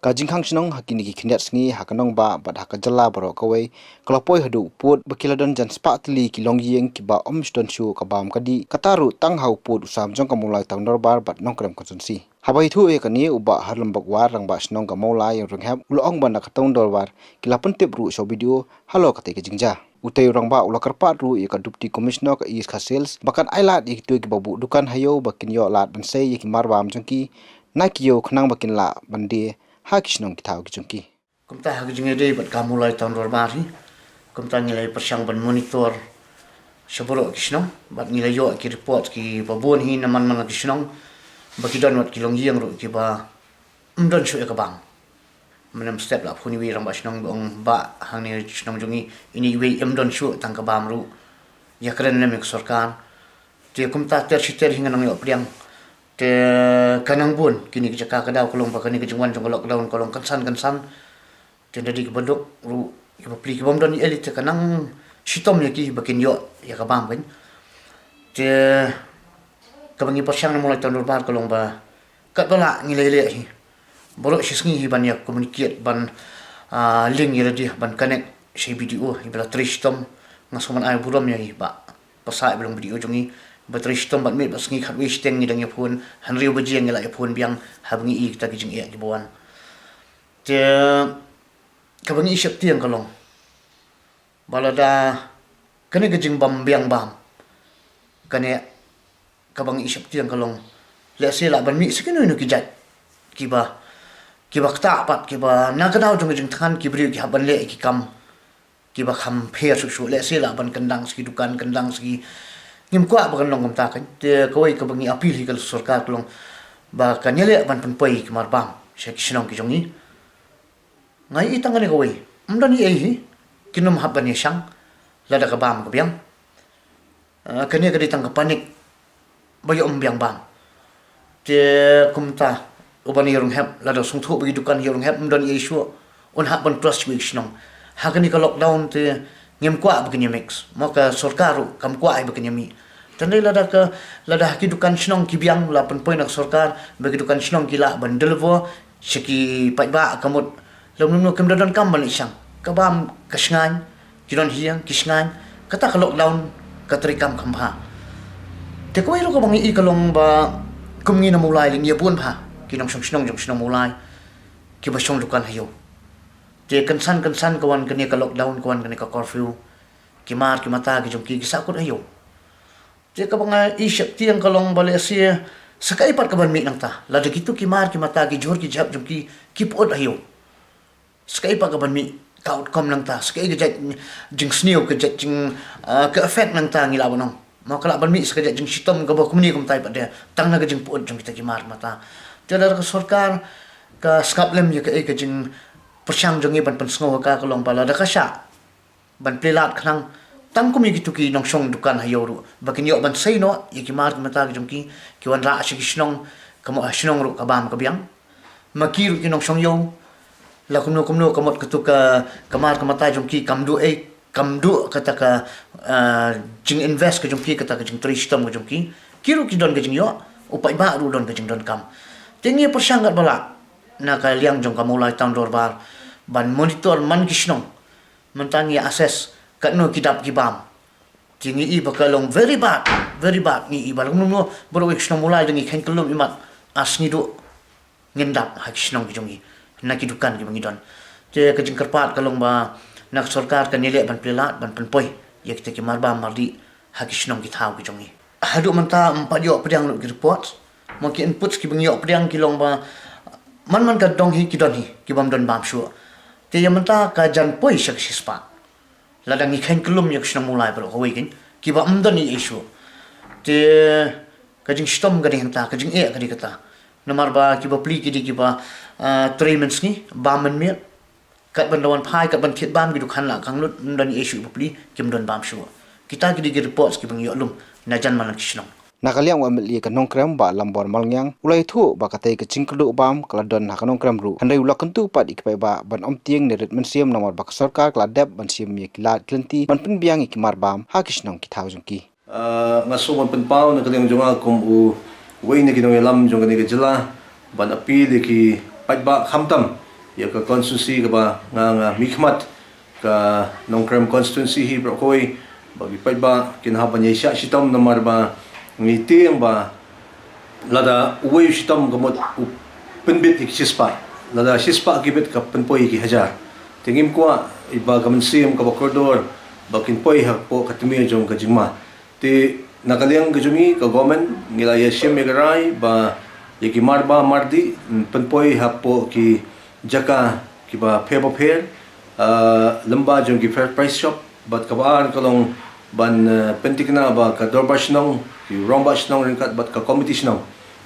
Kajingkhang sinong hakini ki khiniat sngi hakanong ba bat hakajala baro kawai kalapoi hadu put bakiladon jan spatli ki longyeng ki ba omston shu kabam kadi kataru tanghau put usam jong kamulai tangdor bar bat nongkrem konsensi habai thu e kani uba harlambak war rang ba snong kamulai yang renghap ulong ban nakatong dorwar kilapun tip ru so video halo kate ke jingja utai rang ba ulakar pat ru e ka deputy commissioner ka is khasels bakan ailat e tu ki babu dukan hayo bakin yo lat ban sei ki marbam jongki nakiyo khnang bakin la bande hakisnong kitau kijungki kumta hakijingede bat kamulai tahun 2000 kumta nilai persiang ban monitor seboro kisnong bat nilai yo ki report ki babon hi naman man kisnong bakidon wat kilong yang ru ki ba mdon shu ka bang menam step la phuni wi rang ba snong bong ba hang ni snong jungi ini wi mdon shu tang ka bam ru ya kren nem sarkar te kumta ter shiter hinga nang yo priang te kanang bun kini kejaka kadau kolong bakani kejungwan jong lockdown kolong kansan te dadi ke bedok ru ke pli ke bom don elit te kanang sitom ya ki bakin yo ya ka bam kan te kabangi pasyang mulai tahun 2000 kolong ba kat bala ngilele hi borok sisngi hi ban ya communicate ban link ya di ban connect si video ibala tristom ngasuman ay buram ya hi ba pasai belum video jongi batristom bat mit basngi khat wi steng ni dang ya phun hanriu bajiang la ya phun biang habngi i ta kijing e ki buan te kabangi isap tiang kalong balada kane kijing bam biang bam kane kabangi isap tiang kalong le sela ban mi sikino no kijat kiba kta pat kiba nagadau jong jing than kibri ki haban le ki kam kiba kham phe su le sela ban kandang ski dukan kandang ski ngim kwa bakan long kamta kan te kawai ka bangi apil hi kal sarkar kolong ba kanyele ban panpai ki marbam she kisnong ki jongi ngai itang ne kawai amdani e hi kinom habani sang lada ka bam ka biang kanya ka ditang ka panik bayo biang bam te kumta ubani yorong hab lada sungthu bagi dukan yorong hab amdani e shu on haban trust wi kisnong hakani ka lockdown te ngem kwa begini mix maka sarkaru kam kwa ai begini mi tandai lada haki dukan snong ki biang la pen point nak sarkar bagi dukan snong ki la ban deliver seki paiba kamut lom no kem dan kam ban isang kabam kasngan kiron hiang kisngan kata ka lockdown katrikam khamha te ko iro ko bangi I kalong ba kumngi na mulai ling ye bun pha kinong snong jong snong mulai ki ba song dukan hayo te kansan kawan kani ka lockdown kawan kani ka curfew ki mar ki mata ki jongki ki sakut ayo te ka banga isap tiang kalong Malaysia sakai pat ka ban mi nang ta la de gitu ki mar ki mata ki jor ki jap jongki ki pot ayo sakai pat ka ban mi ka outcome nang ta sakai ga jing snew ka jing ka effect nang ta ngila bonong ma kala ban mi sakai jing sitom ka ba kumni kum tai pat de tang na ga jing pot jong kita ki mar mata te dar ka sarkar ka skaplem ya ka e ka jing persiang jongi ban pensngo ka kolong bala da kasha ban plelat khnang tang kumi gitu ki nong song dukan hayoru bakin yo ban sei no yiki mar mata jongki ki wan ra shi kisnong kamo ashnong ru kabam kabiang makir ki nong song yo la kumno kamot ketuka kamar kamata jongki kamdu kata ka jing invest ka jongki kata ka jing tristom ka jongki kiru ki don ka jing yo upai ba ru don ka jing don kam tengi persiang gat bala na ka liang jong kamulai tahun 2000 ban monitor man kisnong mentangi access kat no kidap kibam tingi I bakalong very bad ni I balong no bro kisnong mulai dengi khen kelum imat asni do ngendap ha kisnong jongi na kidukan ki bangidon te ka jingkarpat kalong ba nak sarkar ka nile ban plelat ban penpoi yak te ki marba mardi ha kisnong ki thau ki jongi hadu manta empat yo pedang ki report maki inputs ki bang yo pedang kilong ba man ka dong hi ki don hi ki bam don bam shu te yamanta ka jan poi shak sispa ladang I khen kelum yak snong mulai bro hoi kin ki ba amdani issue te ka jing stom ga ding ta ka jing e ga di kata namar ba ki ba pli ki di ki ba 3 months ni ba man mi kat ban lawan phai kat ban thit bam gi du khan la kang lut dan issue ba pli kim don bam shu kita ki di reports ki bang yo lum na jan man kisnong nakaliang wa meli ka nongkrem ba lambor malngyang ulai thu ba katai ka chingklu bam kaladon ha kanongkrem ru handai ula kentu pat ikpai ba ban omtieng neret mensiam namor ba sarkar kladep ban siam ye kilat klenti ban pin biang ikmar bam ha kisnong ki thau jongki ngaso ban pin pau na kadeng jonga kum u wei ne kinong lam jong ne ke jela ban api de ki pat ba khamtam ya ka constituency ka ba nga mikmat ka nongkrem constituency hi bro koi bagi pai ba kinhapan ya sitam namar ba ngiti ang ba lada uwe sitam gamot penbit ikispa lada sispa gibet ka penpoi ki hajar tingim kwa iba kamansim ka koridor bakin poi hak po katimi jong ka jingma ti nakaliang ka jungi ka government ngilaya sim megarai ba yaki marba mardi penpoi hak po ki jaka ki ba phebo pher lamba jong ki fair price shop bat kabaan kalong ban pentikna ba ka dorbash nong ki rombash nong ringkat bat ka committee nong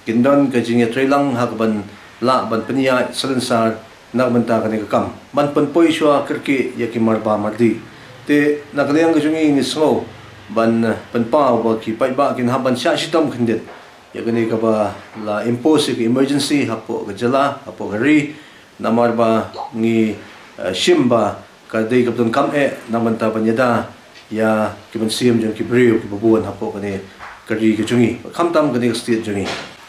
kindon ka jingya trailang hak ban la ban penia salensar nak banta ka ni kam ban penpoi shwa kerki yaki marba mardi te nakaliang ka jungi ni snow ban penpa ba ki pai ba kin haban sha shitam khindet yakani ka ba la impose ki emergency hapo ka jala hapo gari namar ba ni shimba ka dei kapton kam namanta panyada ya kiban sim jong ki brio ki bubuan hapo kani kari ka jungi khamtam kani state jungi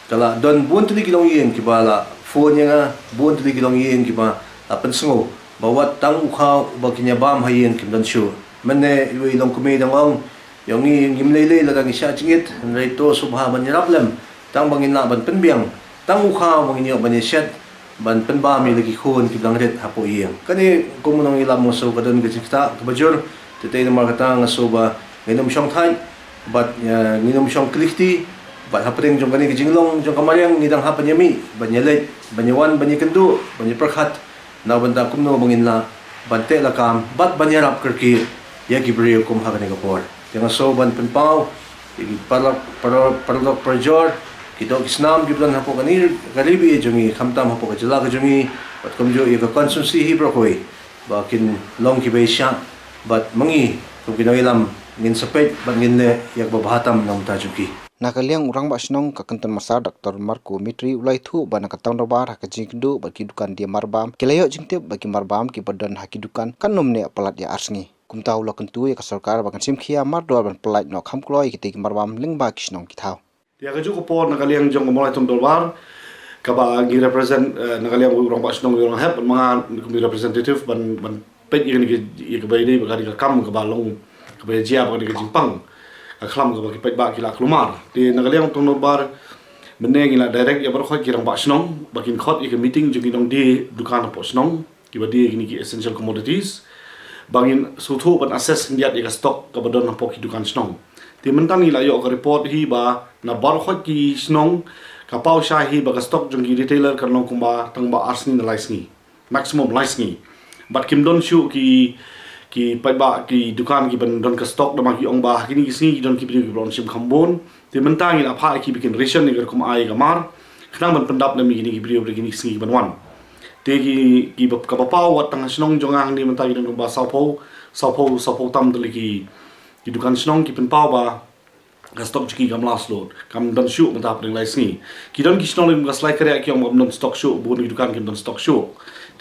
kala don buon tuli kilong yen ki bala phone nga buon tuli kilong yen ki ba apan sngo bawat tang ukhaw ba kinya bam hayen kim dan shu manne yui long kumei dang ong yongi ngimlele lagang isya chingit reto subha man problem tang bangin la ban penbiang tang ukhaw bangin yo ban shet ban penba mi lagi khon ki blang ret hapo iyang kani kumunong ilam mo so kadon gajikta kabajur tetay na markata nga so ba nginom siyang thai bat nginom siyang klikti bat hapring jong kani kijinglong jong kamaryang ngidang hapan yami banyalet banyawan banyakendu banyaperkhat na banda kumno bangin la bante la kam bat banyarap kerki ya gibriyo kum hagani kapor yang so ban penpau igi parlok prajor kito kisnam gibran hapo kanir galibi jongi khamtam hapo kajala ka jongi bat kumjo ya ka constituency hi brokoi bakin long ki besya bat mangi kum kinoilam ngin sapet bat ngin le yak babahatam nam tajuki nakaliang urang ba snong ka kanton masa Dr. Marco Mitri ulai thu ba nakataw na bar hakajingdu bagi dukan dia marbam kilayo jingte bagi marbam ki badan hakidukan kanumne palat ya arsngi kumta ulo kentu ya ka sarkar ba kan simkhia mardor ban palat no khamkloi ki te marbam lingba kisnong ki thaw dia ka ju ko por nakaliang jong molai tom dolbar ka ba gi represent nakaliang urang ba snong urang hep mga mi representative ban pet yang ni ka ba ni ba ka kam ka ba long ka ba jia ba ni ka jingpang aklam ka bagi pet ba kila klumar di nakaliang tong bar meneng ila direct ya bar khoi kirang ba snong bakin khot ik meeting jogi nong di dukan po snong ki ba di ni ki essential commodities bangin suthu ban assess ndiat ik stock ka badon po ki dukan snong di mentang ila yo ka report hi ba na bar khoi ki snong ka pau sha hi ba ka stock jogi retailer kan long kumba tang ba arsni na license maximum license but kim don shu ki pai ba ki dukan ki ban don ka stock dama ki ong ba kini ki singi don ki bri ki blon sim khambon te mentang ila pha ki bikin ration ni kum ai gamar khnang ban pendap na mi kini ki bri ki singi ban wan te ki ka pa pau wat tang snong jongang ni mentang don ba sau po tam dali ki dukan snong ki pen pau ba ka stock ki gam last load kam don shu mentap ring lai singi ki don ki snong ni ga slai kare ki ong don stock shu bu ni dukan ki don stock shu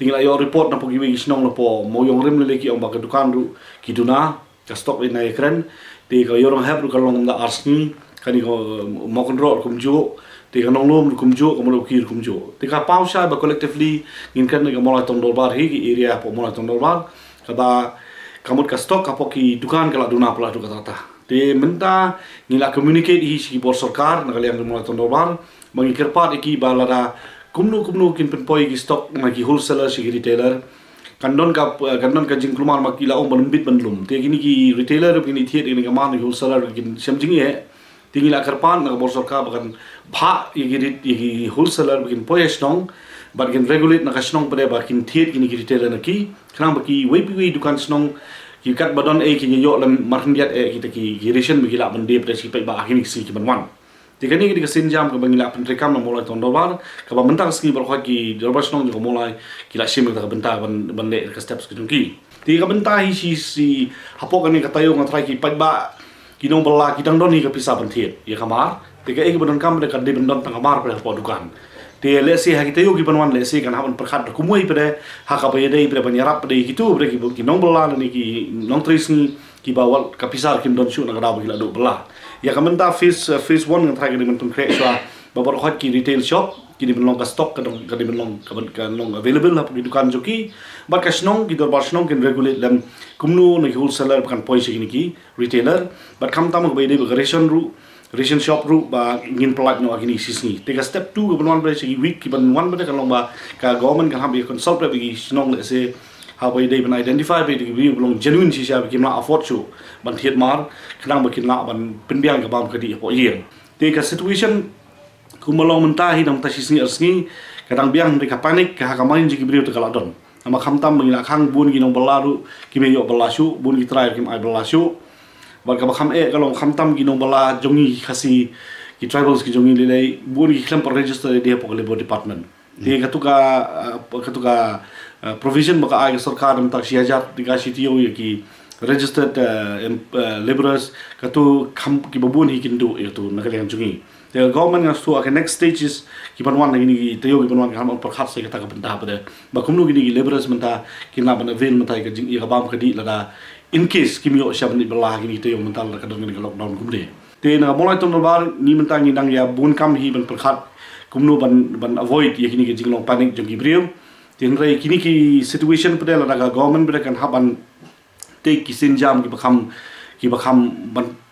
tinggal ayo report na pergi bagi senong na po mau yang rem lelaki yang bagai dukan du kiduna ka stok in naik keren ti ka yorong heb kalau ngam da arsni kani ko mau kontrol kumjo ti ka nonglom kumjo ko mo kir kumjo ti ka pausa ba collectively ngin kan ga mo tong dolbar hi area po mo tong dolbar ka ba kamut ka stok ka po ki dukan kala duna pula du kata ti menta ngila communicate hi si bor sarkar na kaliang mo tong dolbar mangikirpat iki balada kumnu kin penpoi ki stock maki wholesaler si retailer kandon ka jingklumar maki la om bit bandlum te gini ki retailer gini thiet ini ka man wholesaler kin semjing ye tingila karpan na borsor ka bakan bha yigi wholesaler kin poyestong but kin regulate na ka snong pare bakin thiet gini ki retailer na ki khnang baki wi dukan snong ki kat badon ki yo lam marhndiat kita ki ration mi la bande pre si pai ba kini si ki banwan tiga ni kita senjam ke bangila penrekam na mulai tahun dolar ke mentang ski berkhoi ki dolar snong juga mulai kila sim kita bentar bande ke steps ke jungki tiga bentar hi si hapo kan ni katayo ngatrai ki ba ki nong bela ki dang don ni ke pisah bentit ya kamar tiga ek bedon kam dekat di bendon tang kamar pada hapo dukan te lesi ha kita yo ki banwan lesi kan haban perkhat kumui pada ha ka bayade pada banyarap pada gitu pada ki nong bela ni ki nong tris ni ki bawal ka pisar kim don shu na kada gila do bela ya kamenta phase 1 ng try dengan create so babar khat ki retail shop kini belong ka stock kani belong ka long available ha di dukan joki bar ka snong ki dorbar snong ken regulate lam kumnu na wholesaler kan poise kini ki retailer bar kam tam ba ide ba ration shop ru ba ngin pelat no agini sisni tega step 2 ban wan bre segi week ki ban wan bre kan long ba ka government kan ha bi consult ba gi snong le se how by they ban identify by the belong genuine si sia kim na afford chu ban thiet mar khnang ba kin la ban pinbiang ka bam ka di po yen te ka situation kumalong mentah hidang ta sisni arsni kadang biang mereka panik ka ka main jiki brio te kala don ama khamtam mengina khang bun gi nong balaru ki me yo balasu bun gi try kim ai balasu ba ka kham e kalong khamtam gi nong bala jongi khasi ki tribals ki jongi le bun gi khlam per register dia po le department dia katuka provision maka ay sarkar ng tak siya tiga CTO ki registered laborers katu ki babun hikindu itu nagalang jungi the government has to next stages ki banwan gini tayo ki banwan kam per khat sa kata ka benda pada ba kumnu gini laborers menta kina ban avail menta ka jing ka bam kadi lada in case kimi yo siya ni belah gini tayo menta ka dong ni lockdown kumde te na mulai ton bar ni menta ngi dang ya bun kam hi ban per khat kumnu ban avoid ya kini ke jinglong panik jong gibriu tin rai kini ki situation pada la daga government pada kan haban take ki sinjam ki bakham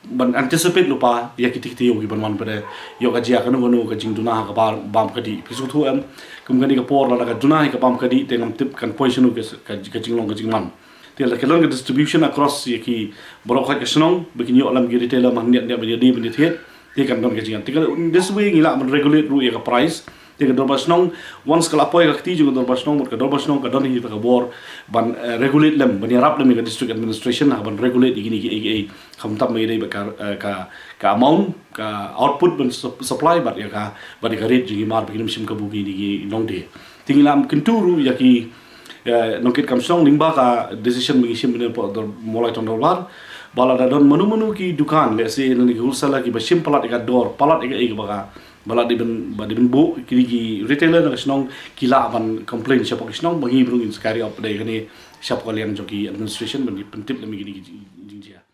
ban anticipate lupa ya ki tikti yo ki ban man pada yo ka jia kanu ka jingduna ka bar bam kadi pisu thu am kum gani ka por la daga duna ka bam kadi tengam tip kan poison ka jinglong ka jingman te la kelong distribution across ya ki borok ka snong bikin yo alam gi retailer man dia menjadi benefit dia kan don gajian tinggal this way ngila men regulate ru ya ka price dia dorba snong once kala apoy ka kti juga dorba snong ka dorba snong ka don hi ka bor ban regulate lem ban yarap lem ka district administration ban regulate igini ki kham tam mai dei ka amount ka output ban supply bat ya ka rate ji mar bikin sim ka bugi ni nong de tingila kenturu ya ki nongkit kam snong lingba ka decision mengi sim ben mulai ton dollar bala da don manu ki dukan le se ni wholesaler ki basim palat ka dor palat ka baka bala di ben bu ki retailer na snong kila ban complain siapa ki snong bangi brung in sekali op dai kani siapa kalian joki administration ban pentip le mi gini jinjia